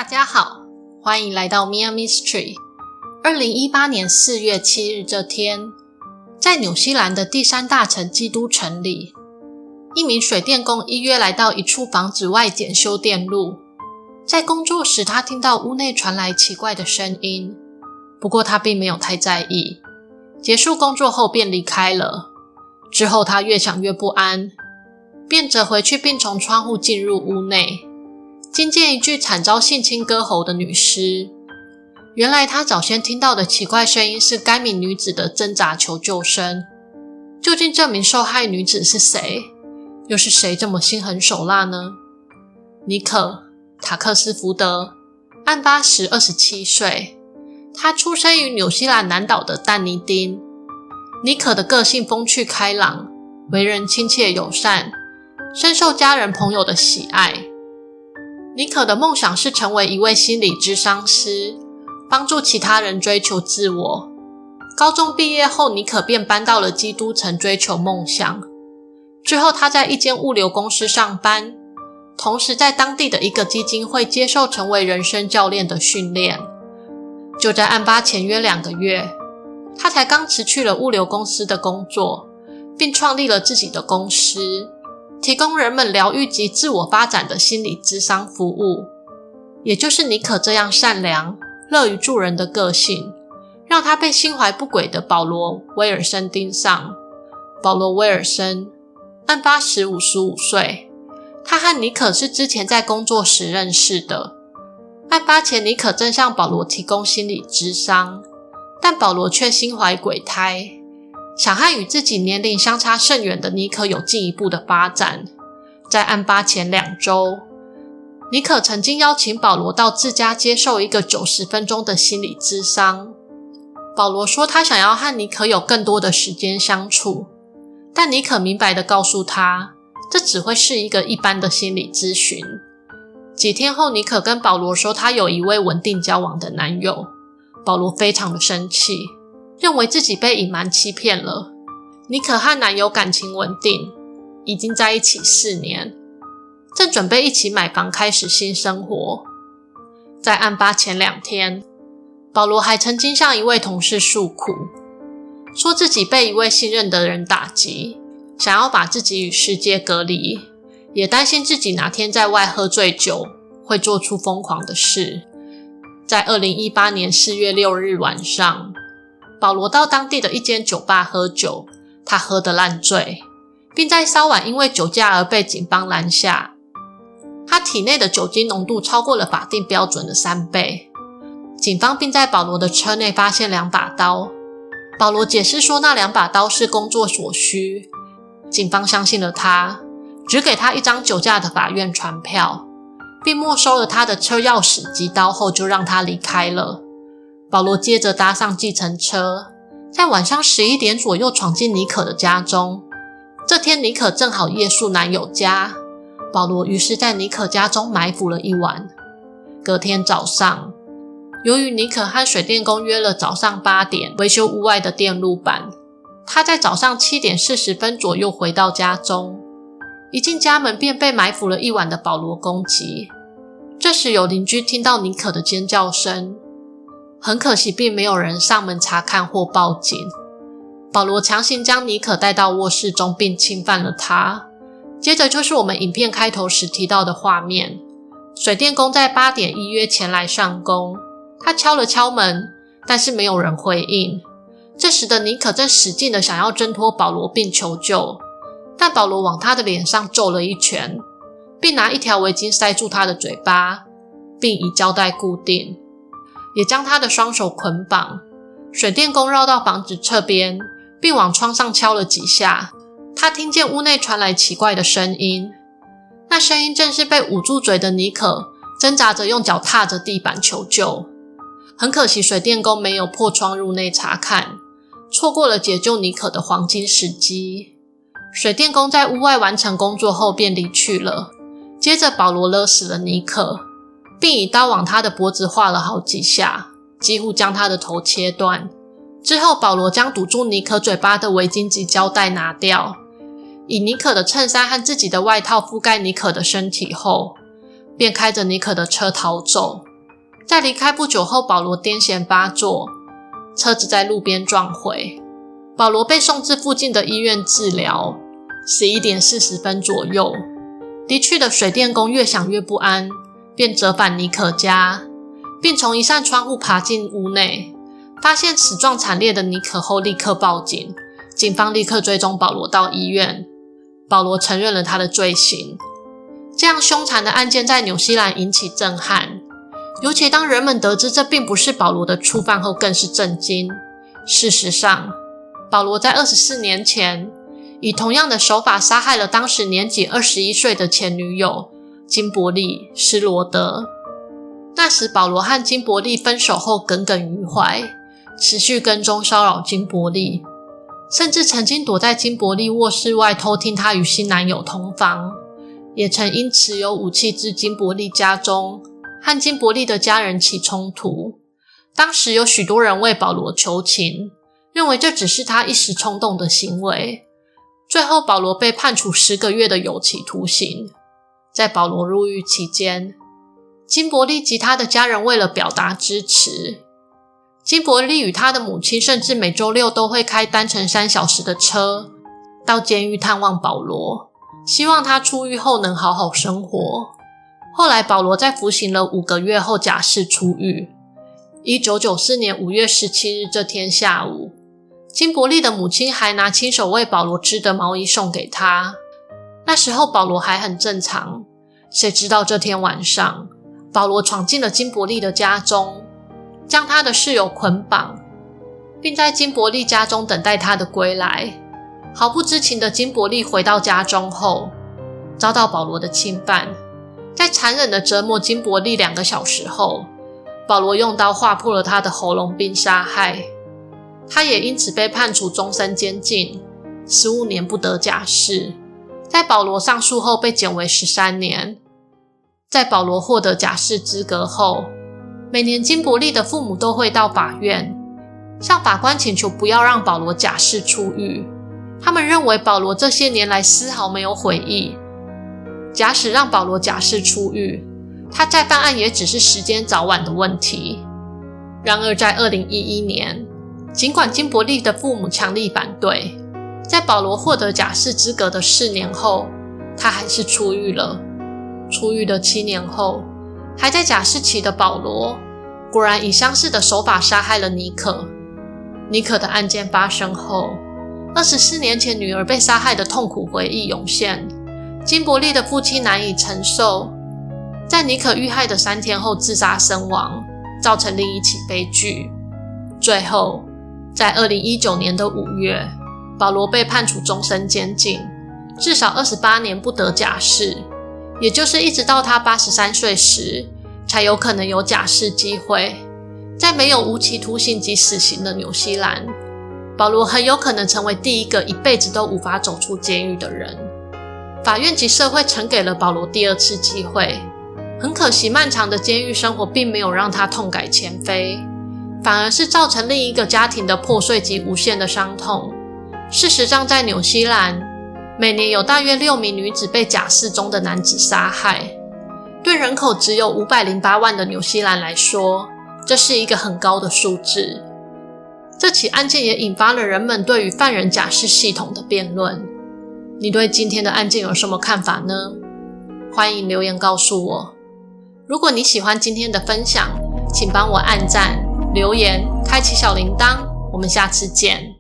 大家好，欢迎来到 Mia Mystery。 2018年4月7日这天，在纽西兰的第三大城基督城里，一名水电工依约来到一处房子外检修电路。在工作时，他听到屋内传来奇怪的声音，不过他并没有太在意。结束工作后便离开了。之后他越想越不安，便折回去并从窗户进入屋内，惊见一具惨遭性侵割喉的女尸。原来他早先听到的奇怪声音是该名女子的挣扎求救声。究竟这名受害女子是谁？又是谁这么心狠手辣呢？尼可·塔克斯福德，案发时27岁，他出生于纽西兰南岛的但尼丁。尼可的个性风趣开朗，为人亲切友善，深受家人朋友的喜爱。尼可的梦想是成为一位心理咨商师，帮助其他人追求自我。高中毕业后，尼可便搬到了基督城追求梦想。之后他在一间物流公司上班，同时在当地的一个基金会接受成为人生教练的训练。就在案发前约2个月，他才刚辞去了物流公司的工作，并创立了自己的公司，提供人们疗愈及自我发展的心理咨商服务。也就是尼可这样善良、乐于助人的个性，让他被心怀不轨的保罗·威尔森盯上。保罗·威尔森案发时55岁，他和尼可是之前在工作时认识的。案发前，尼可正向保罗提供心理咨商，但保罗却心怀鬼胎，想和与自己年龄相差甚远的尼可有进一步的发展。在案发前2周，尼可曾经邀请保罗到自家接受一个90分钟的心理咨商。保罗说他想要和尼可有更多的时间相处，但尼可明白地告诉他，这只会是一个一般的心理咨询。几天后，尼可跟保罗说他有一位稳定交往的男友。保罗非常的生气，认为自己被隐瞒欺骗了。尼可和男友感情稳定，已经在一起4年，正准备一起买房开始新生活。在案发前2天，保罗还曾经向一位同事诉苦，说自己被一位信任的人打击，想要把自己与世界隔离，也担心自己哪天在外喝醉酒会做出疯狂的事。在2018年4月6日晚上，保罗到当地的一间酒吧喝酒，他喝得烂醉，并在稍晚因为酒驾而被警方拦下。他体内的酒精浓度超过了法定标准的3倍。警方并在保罗的车内发现2把刀。保罗解释说那2把刀是工作所需。警方相信了他，只给他一张酒驾的法院传票，并没收了他的车钥匙及刀后就让他离开了。保罗接着搭上计程车，在晚上11点左右闯进尼可的家中。这天尼可正好夜宿男友家，保罗于是在尼可家中埋伏了一晚。隔天早上，由于尼可和水电工约了早上8点维修屋外的电路板，他在早上7点40分左右回到家中。一进家门便被埋伏了一晚的保罗攻击。这时有邻居听到尼可的尖叫声，很可惜并没有人上门查看或报警。保罗强行将尼可带到卧室中并侵犯了他。接着就是我们影片开头时提到的画面，水电工在8点依约前来上工，他敲了敲门，但是没有人回应。这时的尼可正使劲地想要挣脱保罗并求救，但保罗往他的脸上揍了一拳，并拿一条围巾塞住他的嘴巴，并以胶带固定，也将他的双手捆绑。水电工绕到房子侧边，并往窗上敲了几下。他听见屋内传来奇怪的声音，那声音正是被捂住嘴的尼可挣扎着用脚踏着地板求救。很可惜水电工没有破窗入内查看，错过了解救尼可的黄金时机。水电工在屋外完成工作后便离去了。接着保罗勒死了尼可，并以刀往他的脖子划了好几下，几乎将他的头切断。之后保罗将堵住尼可嘴巴的围巾及胶带拿掉，以尼可的衬衫和自己的外套覆盖尼可的身体后，便开着尼可的车逃走。在离开不久后，保罗癫痫发作，车子在路边撞毁，保罗被送至附近的医院治疗。11点40分左右，离去的水电工越想越不安，便折返尼可家，并从一扇窗户爬进屋内，发现死状惨烈的尼可后立刻报警，警方立刻追踪保罗到医院。保罗承认了他的罪行。这样凶残的案件在纽西兰引起震撼，尤其当人们得知这并不是保罗的初犯后更是震惊。事实上，保罗在24年前以同样的手法杀害了当时年仅21岁的前女友金伯利·施罗德。那时保罗和金伯利分手后耿耿于怀，持续跟踪骚扰金伯利，甚至曾经躲在金伯利卧室外偷听她与新男友同房，也曾因持有武器至金伯利家中，和金伯利的家人起冲突。当时有许多人为保罗求情，认为这只是他一时冲动的行为。最后保罗被判处10个月的有期徒刑。在保罗入狱期间，金伯利及他的家人为了表达支持，金伯利与他的母亲甚至每周六都会开单程3小时的车到监狱探望保罗，希望他出狱后能好好生活。后来保罗在服刑了5个月后假释出狱。1994年5月17日这天下午，金伯利的母亲还拿亲手为保罗织的毛衣送给他。那时候保罗还很正常，谁知道这天晚上，保罗闯进了金伯利的家中，将他的室友捆绑，并在金伯利家中等待他的归来。毫不知情的金伯利回到家中后，遭到保罗的侵犯。在残忍的折磨金伯利2个小时后，保罗用刀划破了他的喉咙并杀害。他也因此被判处终身监禁，15年不得假释。在保罗上诉后被减为13年。在保罗获得假释资格后，每年金伯利的父母都会到法院，向法官请求不要让保罗假释出狱。他们认为保罗这些年来丝毫没有悔意，假使让保罗假释出狱，他再犯案也只是时间早晚的问题。然而在2011年，尽管金伯利的父母强力反对，在保罗获得假释资格的4年后，他还是出狱了。出狱的7年后，还在假释期的保罗果然以相似的手法杀害了尼可。尼可的案件发生后，24年前女儿被杀害的痛苦回忆涌现。金伯利的父亲难以承受，在尼可遇害的3天后自杀身亡，造成另一起悲剧。最后在2019年的5月，保罗被判处终身监禁，至少28年不得假释，也就是一直到他83岁时才有可能有假释机会。在没有无期徒刑及死刑的纽西兰，保罗很有可能成为第一个一辈子都无法走出监狱的人。法院及社会曾给了保罗第2次机会，很可惜漫长的监狱生活并没有让他痛改前非，反而是造成另一个家庭的破碎及无限的伤痛。事实上，在纽西兰，每年有大约6名女子被假释中的男子杀害。对人口只有508万的纽西兰来说，这是一个很高的数字。这起案件也引发了人们对于犯人假释系统的辩论。你对今天的案件有什么看法呢？欢迎留言告诉我。如果你喜欢今天的分享，请帮我按赞、留言、开启小铃铛。我们下次见。